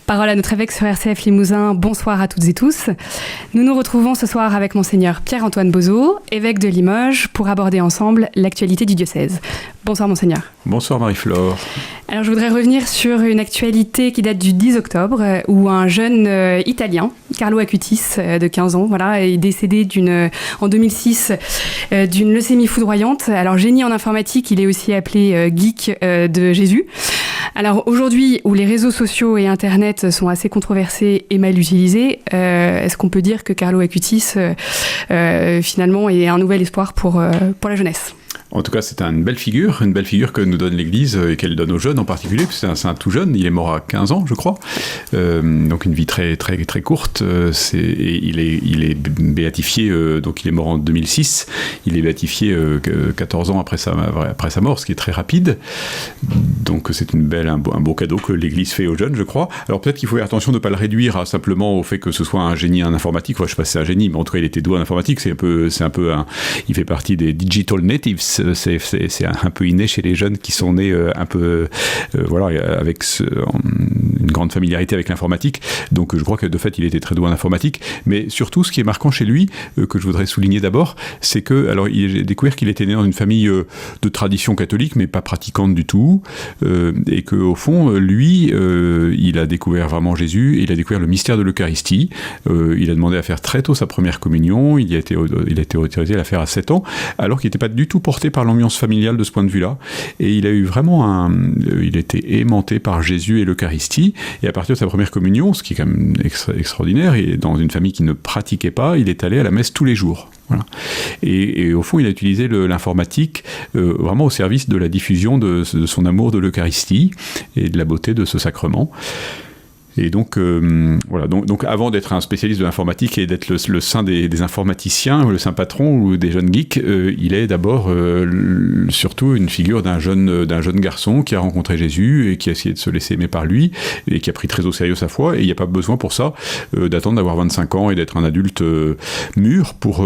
Parole à notre évêque sur RCF Limousin. Bonsoir à toutes et tous. Nous nous retrouvons ce soir avec Monseigneur Pierre-Antoine Bozeau, évêque de Limoges, pour aborder ensemble l'actualité du diocèse. Bonsoir Monseigneur. Bonsoir Marie-Flore. Alors je voudrais revenir sur une actualité qui date du 10 octobre, où un jeune Italien, Carlo Acutis, de 15 ans, est décédé en 2006 d'une leucémie foudroyante. Alors génie en informatique, il est aussi appelé geek de Jésus. Alors aujourd'hui, où les réseaux sociaux et Internet sont assez controversés et mal utilisés, est-ce qu'on peut dire que Carlo Acutis, finalement, est un nouvel espoir pour la jeunesse ? En tout cas, c'est une belle figure que nous donne l'Église et qu'elle donne aux jeunes en particulier, parce que c'est un tout jeune, il est mort à 15 ans, je crois, donc une vie très, très, très courte. Il est béatifié, donc il est mort en 2006, il est béatifié 14 ans après sa mort, ce qui est très rapide. Donc c'est un beau cadeau que l'Église fait aux jeunes, je crois. Alors peut-être qu'il faut faire attention de ne pas le réduire simplement au fait que ce soit un génie en informatique. Enfin, je ne sais pas si c'est un génie, mais en tout cas il était doué en informatique. Il fait partie des digital natives. C'est un peu inné chez les jeunes qui sont nés avec une grande familiarité avec l'informatique. Donc je crois que de fait il était très doué en informatique. Mais surtout, ce qui est marquant chez lui, que je voudrais souligner d'abord, c'est que il a découvert qu'il était né dans une famille de tradition catholique, mais pas pratiquante du tout, et que au fond, lui, il a découvert vraiment Jésus, et il a découvert le mystère de l'Eucharistie. Il a demandé à faire très tôt sa première communion. Il a été autorisé à la faire à 7 ans, alors qu'il n'était pas du tout porté par l'ambiance familiale de ce point de vue-là. Et il a eu vraiment il a été aimanté par Jésus et l'Eucharistie. Et à partir de sa première communion, ce qui est quand même extraordinaire, et dans une famille qui ne pratiquait pas, il est allé à la messe tous les jours. Voilà. Et au fond, il a utilisé l'informatique vraiment au service de la diffusion de son amour de l'Eucharistie et de la beauté de ce sacrement. Et donc, donc avant d'être un spécialiste de l'informatique et d'être le saint des informaticiens, le saint patron ou des jeunes geeks, il est d'abord surtout une figure d'un jeune garçon qui a rencontré Jésus et qui a essayé de se laisser aimer par lui et qui a pris très au sérieux sa foi. Et il n'y a pas besoin pour ça d'attendre d'avoir 25 ans et d'être un adulte mûr pour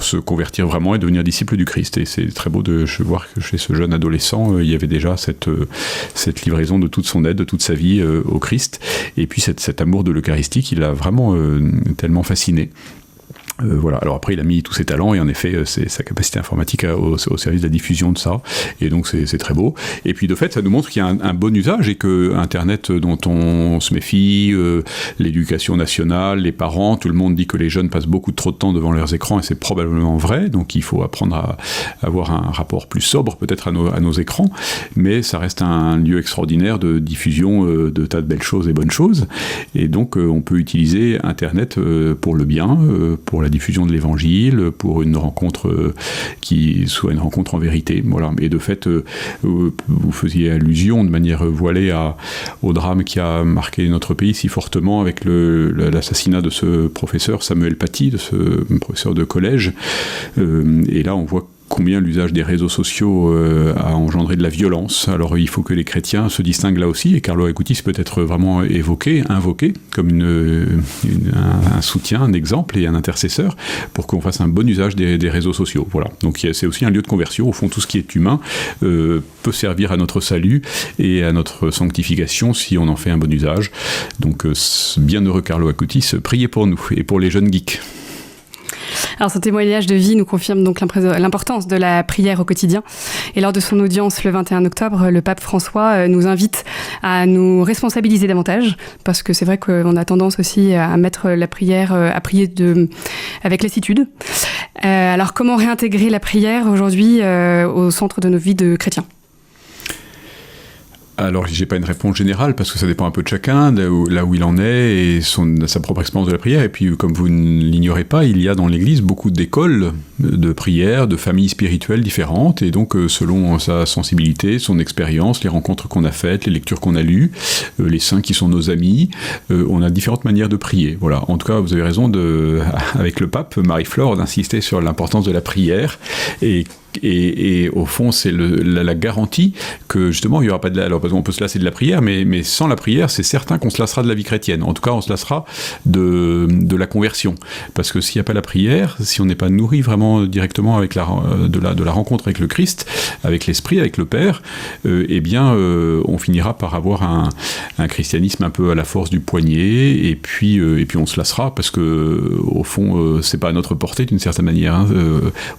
se convertir vraiment et devenir disciple du Christ. Et c'est très beau de voir que chez ce jeune adolescent, il y avait déjà cette livraison de toute son aide, de toute sa vie au Christ. Et puis cet amour de l'Eucharistie qui l'a vraiment tellement fasciné. Alors après il a mis tous ses talents et en effet sa capacité informatique au service de la diffusion de ça, et donc c'est très beau. Et puis de fait ça nous montre qu'il y a un bon usage et que Internet, dont on se méfie, l'éducation nationale, les parents, tout le monde dit que les jeunes passent beaucoup trop de temps devant leurs écrans, et c'est probablement vrai. Donc il faut apprendre à avoir un rapport plus sobre peut-être à nos écrans, mais ça reste un lieu extraordinaire de diffusion de tas de belles choses et bonnes choses, et donc on peut utiliser Internet pour le bien, pour la diffusion de l'évangile, pour une rencontre qui soit une rencontre en vérité. Voilà. Et de fait, vous faisiez allusion de manière voilée au drame qui a marqué notre pays si fortement avec l'assassinat de ce professeur Samuel Paty, de ce professeur de collège. Et là, on voit combien l'usage des réseaux sociaux a engendré de la violence. Alors il faut que les chrétiens se distinguent là aussi, et Carlo Acutis peut être vraiment invoqué comme un soutien, un exemple et un intercesseur pour qu'on fasse un bon usage des réseaux sociaux. Voilà. Donc c'est aussi un lieu de conversion. Au fond, tout ce qui est humain peut servir à notre salut et à notre sanctification si on en fait un bon usage. Donc bienheureux Carlo Acutis, priez pour nous et pour les jeunes geeks. Alors, ce témoignage de vie nous confirme donc l'importance de la prière au quotidien. Et lors de son audience le 21 octobre, le pape François nous invite à nous responsabiliser davantage, parce que c'est vrai qu'on a tendance aussi à mettre la prière, à prier avec lassitude. Alors, comment réintégrer la prière aujourd'hui au centre de nos vies de chrétiens ? Alors, j'ai pas une réponse générale parce que ça dépend un peu de chacun, là où il en est et sa propre expérience de la prière. Et puis, comme vous ne l'ignorez pas, il y a dans l'Église beaucoup d'écoles de prière, de familles spirituelles différentes. Et donc, selon sa sensibilité, son expérience, les rencontres qu'on a faites, les lectures qu'on a lues, les saints qui sont nos amis, on a différentes manières de prier. Voilà. En tout cas, vous avez raison avec le pape Marie-Flore d'insister sur l'importance de la prière et Et au fond, c'est la garantie que justement, il n'y aura pas alors parce qu'on peut se lasser de la prière, mais sans la prière, c'est certain qu'on se lassera de la vie chrétienne. En tout cas, on se lassera de la conversion. Parce que s'il n'y a pas la prière, si on n'est pas nourri vraiment directement avec de la rencontre avec le Christ, avec l'Esprit, avec le Père, on finira par avoir un christianisme un peu à la force du poignet, et puis on se lassera, parce que au fond, c'est pas à notre portée d'une certaine manière.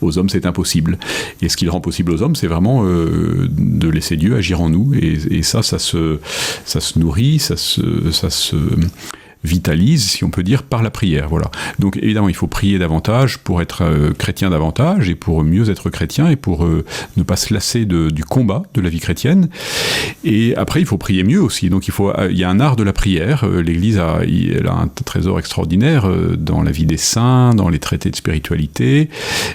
Aux hommes, c'est impossible. Et ce qui le rend possible aux hommes, c'est vraiment de laisser Dieu agir en nous, et ça se nourrit, ça se vitalise, si on peut dire, par la prière. Voilà. Donc évidemment, il faut prier davantage pour être chrétien davantage, et pour mieux être chrétien, et pour ne pas se lasser du combat de la vie chrétienne. Et après, il faut prier mieux aussi. Donc il y a un art de la prière. L'Église elle a un trésor extraordinaire dans la vie des saints, dans les traités de spiritualité,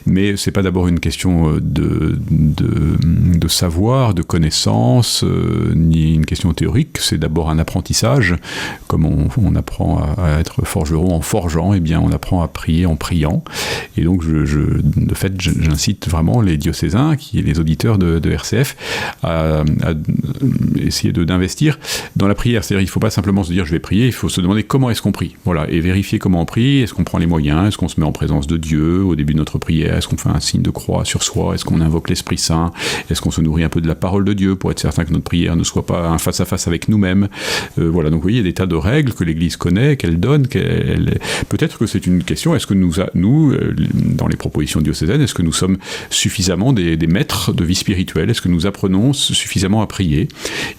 mais c'est pas d'abord une question de savoir, de connaissance, ni une question théorique. C'est d'abord un apprentissage, comme on apprend à être forgeron en forgeant, eh bien on apprend à prier en priant. Et donc de fait, j'incite vraiment les diocésains, les auditeurs de RCF, à essayer d'investir dans la prière. C'est-à-dire, il ne faut pas simplement se dire je vais prier, il faut se demander comment est-ce qu'on prie. Voilà, et vérifier comment on prie. Est-ce qu'on prend les moyens? Est-ce qu'on se met en présence de Dieu au début de notre prière? Est-ce qu'on fait un signe de croix sur soi? Est-ce qu'on invoque l'Esprit Saint? Est-ce qu'on se nourrit un peu de la parole de Dieu pour être certain que notre prière ne soit pas un face-à-face avec nous-mêmes? Voilà, donc vous voyez, il y a des tas de règles que l'Église connaît, qu'elle donne, peut-être que c'est une question, est-ce que nous, dans les propositions diocésaines, est-ce que nous sommes suffisamment des maîtres de vie spirituelle? Est-ce que nous apprenons suffisamment à prier?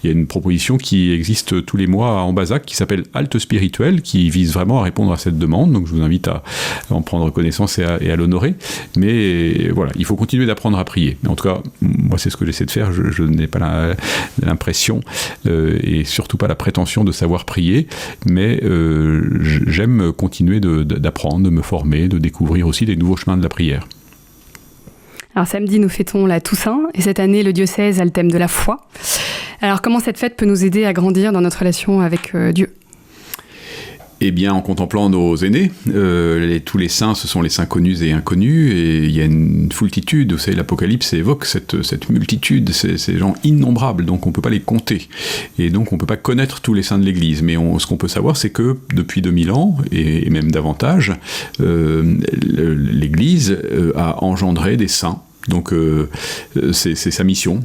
Il y a une proposition qui existe tous les mois à Ambazac qui s'appelle Halte spirituelle, qui vise vraiment à répondre à cette demande, donc je vous invite à en prendre connaissance et à l'honorer. Mais voilà, il faut continuer d'apprendre à prier. En tout cas, moi c'est ce que j'essaie de faire, je n'ai pas l'impression et surtout pas la prétention de savoir prier, mais j'aime continuer d'apprendre, de me former, de découvrir aussi des nouveaux chemins de la prière. Alors samedi, nous fêtons la Toussaint, et cette année, le diocèse a le thème de la foi. Alors comment cette fête peut nous aider à grandir dans notre relation avec Dieu ? Eh bien, en contemplant nos aînés, tous les saints, ce sont les saints connus et inconnus, et il y a une foultitude. Vous savez, l'Apocalypse évoque cette multitude, ces gens innombrables, donc on ne peut pas les compter. Et donc on ne peut pas connaître tous les saints de l'Église. Mais ce qu'on peut savoir, c'est que depuis 2000 ans, et même davantage, l'Église a engendré des saints. Donc c'est sa mission,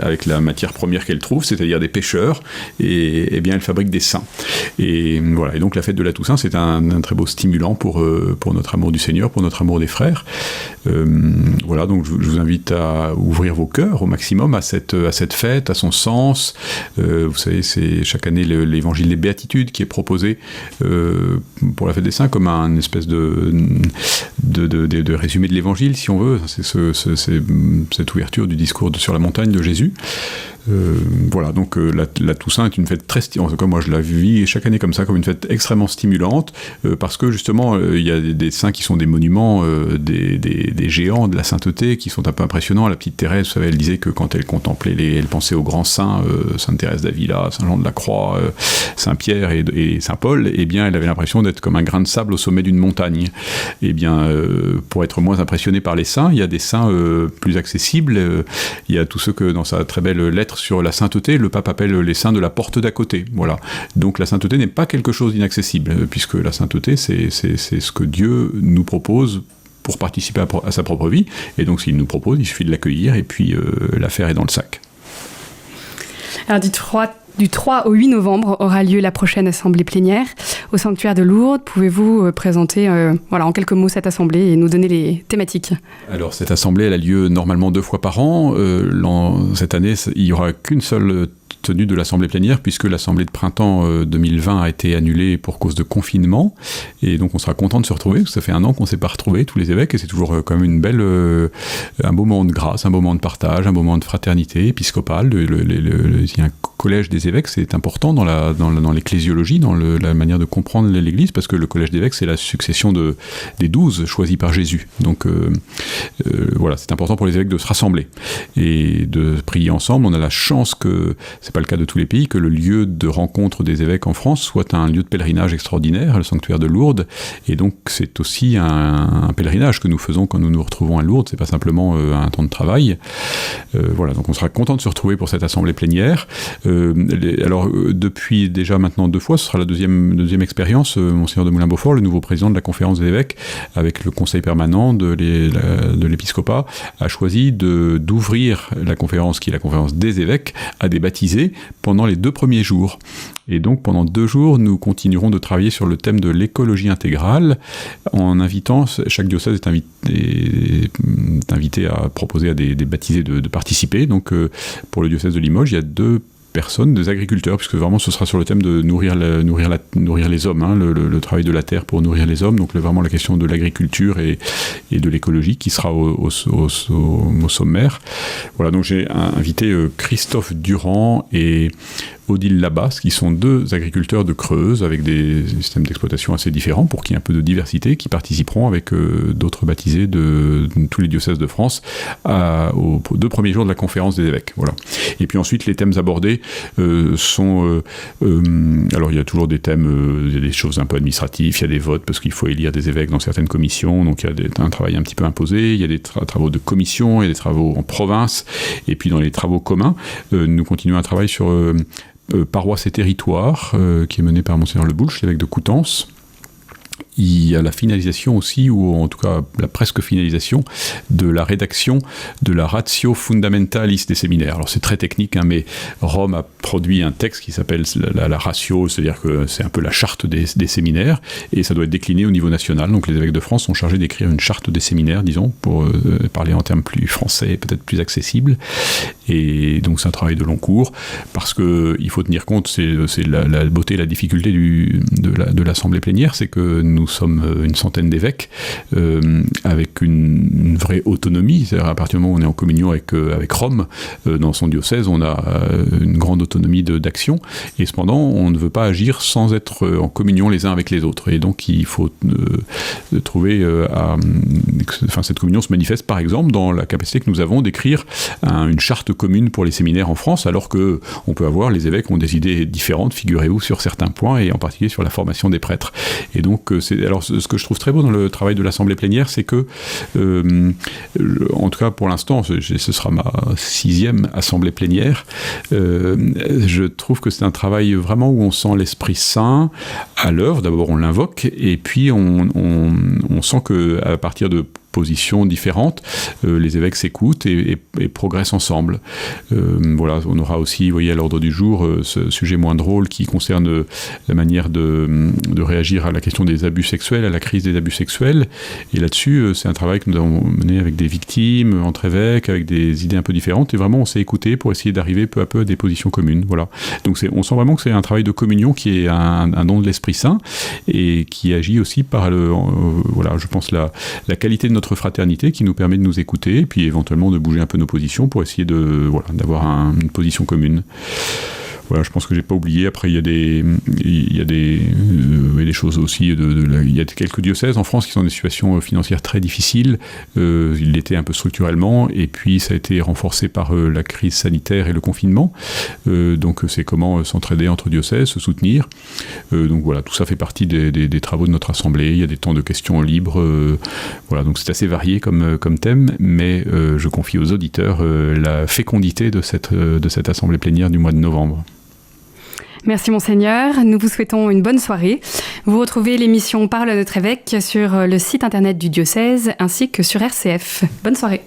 avec la matière première qu'elle trouve, c'est-à-dire des pécheurs, et bien elle fabrique des saints. Et voilà. Et donc la fête de la Toussaint, c'est un très beau stimulant pour notre amour du Seigneur, pour notre amour des frères. Voilà, donc je vous invite à ouvrir vos cœurs au maximum à cette fête, à son sens. Vous savez, c'est chaque année l'évangile des béatitudes qui est proposé pour la fête des saints comme un espèce de résumé de l'évangile, si on veut. C'est cette ouverture du discours sur la montagne de Jésus. Voilà, donc la Toussaint est une fête très en tout cas moi je la vis chaque année comme ça, comme une fête extrêmement stimulante, parce que justement il y a des saints qui sont des monuments, des géants de la sainteté qui sont un peu impressionnants. La petite Thérèse, vous savez, elle disait que quand elle contemplait elle pensait aux grands saints, Sainte Thérèse d'Avila, Saint Jean de la Croix, Saint Pierre et Saint Paul, et bien elle avait l'impression d'être comme un grain de sable au sommet d'une montagne. Et bien pour être moins impressionné par les saints, il y a des saints plus accessibles. Il y a tous ceux que dans sa très belle lettre sur la sainteté, le pape appelle les saints de la porte d'à côté. Voilà. Donc la sainteté n'est pas quelque chose d'inaccessible, puisque la sainteté, c'est ce que Dieu nous propose pour participer à sa propre vie. Et donc s'il nous propose, il suffit de l'accueillir, et puis l'affaire est dans le sac. Alors du 3 au 8 novembre aura lieu la prochaine assemblée plénière au sanctuaire de Lourdes. Pouvez-vous présenter en quelques mots cette assemblée et nous donner les thématiques ? Alors cette assemblée, elle a lieu normalement 2 fois par an. Cette année, il n'y aura qu'une seule tenue de l'assemblée plénière, puisque l'assemblée de printemps 2020 a été annulée pour cause de confinement, et donc on sera content de se retrouver, parce que ça fait 1 an qu'on ne s'est pas retrouvés tous les évêques, et c'est toujours quand même un beau moment de grâce, un beau moment de partage, un beau moment de fraternité épiscopale. Il y a un collège des évêques, c'est important dans l'ecclésiologie, dans la manière de comprendre l'Église, parce que le collège d'évêques, c'est la succession des 12 choisis par Jésus. Donc voilà, c'est important pour les évêques de se rassembler et de prier ensemble. On a la chance que, c'est pas le cas de tous les pays, que le lieu de rencontre des évêques en France soit un lieu de pèlerinage extraordinaire, le sanctuaire de Lourdes, et donc c'est aussi un pèlerinage que nous faisons quand nous nous retrouvons à Lourdes, c'est pas simplement un temps de travail. Voilà, donc on sera content de se retrouver pour cette assemblée plénière. Alors depuis déjà maintenant 2 fois, ce sera la deuxième expérience, Monseigneur de Moulin-Beaufort, le nouveau président de la conférence des évêques, avec le conseil permanent de l'épiscopat, a choisi d'ouvrir la conférence, qui est la conférence des évêques, à des baptisés pendant les 2 premiers jours. Et donc pendant 2 jours, nous continuerons de travailler sur le thème de l'écologie intégrale, en invitant, chaque diocèse est invité à proposer à des baptisés de participer. Donc pour le diocèse de Limoges, il y a 2 personnes, des agriculteurs, puisque vraiment ce sera sur le thème de nourrir les hommes, hein, le travail de la terre pour nourrir les hommes, donc vraiment la question de l'agriculture et de l'écologie qui sera au sommaire. Voilà, donc j'ai invité Christophe Durand et Odile Labas, qui sont 2 agriculteurs de Creuse avec des systèmes d'exploitation assez différents pour qu'il y ait un peu de diversité, qui participeront avec d'autres baptisés de tous les diocèses de France aux 2 premiers jours de la conférence des évêques. Voilà. Et puis ensuite, les thèmes abordés sont... alors il y a toujours des thèmes, il y a des choses un peu administratives, il y a des votes parce qu'il faut élire des évêques dans certaines commissions, donc il y a un travail un petit peu imposé, il y a des travaux de commission, il y a des travaux en province, et puis dans les travaux communs, nous continuons un travail sur... paroisse et territoire, qui est mené par Monseigneur Le Boulch, l'évêque de Coutances. Il y a la finalisation aussi, ou en tout cas la presque finalisation, de la rédaction de la Ratio Fundamentalis des séminaires. Alors c'est très technique, hein, mais Rome a produit un texte qui s'appelle la Ratio, c'est-à-dire que c'est un peu la charte des séminaires, et ça doit être décliné au niveau national. Donc les évêques de France sont chargés d'écrire une charte des séminaires, disons, pour parler en termes plus français, peut-être plus accessibles. Et donc c'est un travail de long cours, parce qu'il faut tenir compte, c'est la beauté et la difficulté de l'assemblée plénière, c'est que nous sommes une centaine d'évêques avec une vraie autonomie, c'est-à-dire à partir du moment où on est en communion avec Rome, dans son diocèse, on a une grande autonomie d'action, et cependant on ne veut pas agir sans être en communion les uns avec les autres, et donc il faut trouver cette communion se manifeste par exemple dans la capacité que nous avons d'écrire une charte commune pour les séminaires en France, alors que on peut avoir, les évêques ont des idées différentes, figurez-vous, sur certains points, et en particulier sur la formation des prêtres. Et donc alors ce que je trouve très beau dans le travail de l'assemblée plénière, c'est que en tout cas pour l'instant, ce sera ma 6e assemblée plénière, je trouve que c'est un travail vraiment où on sent l'Esprit Saint à l'œuvre. D'abord on l'invoque, et puis on sent qu'à partir de positions différentes, les évêques s'écoutent et progressent ensemble. Voilà, on aura aussi, vous voyez, à l'ordre du jour, ce sujet moins drôle qui concerne la manière de réagir à la question des abus sexuels, à la crise des abus sexuels. Et là-dessus, c'est un travail que nous avons mené avec des victimes, entre évêques, avec des idées un peu différentes, et vraiment on s'est écouté pour essayer d'arriver peu à peu à des positions communes. Voilà. Donc on sent vraiment que c'est un travail de communion qui est un don de l'Esprit Saint, et qui agit aussi par voilà, je pense la qualité de notre fraternité qui nous permet de nous écouter, et puis éventuellement de bouger un peu nos positions pour essayer d'avoir une position commune. Voilà, je pense que j'ai pas oublié. Après, il y a des choses aussi. Il y a quelques diocèses en France qui sont dans des situations financières très difficiles. Ils l'étaient un peu structurellement, et puis ça a été renforcé par la crise sanitaire et le confinement. Donc, c'est comment s'entraider entre diocèses, se soutenir. Donc voilà, tout ça fait partie des travaux de notre assemblée. Il y a des temps de questions libres. Voilà, donc c'est assez varié comme thème, mais je confie aux auditeurs la fécondité de cette assemblée plénière du mois de novembre. Merci Monseigneur, nous vous souhaitons une bonne soirée. Vous retrouvez l'émission Parole à notre évêque sur le site internet du diocèse ainsi que sur RCF. Bonne soirée.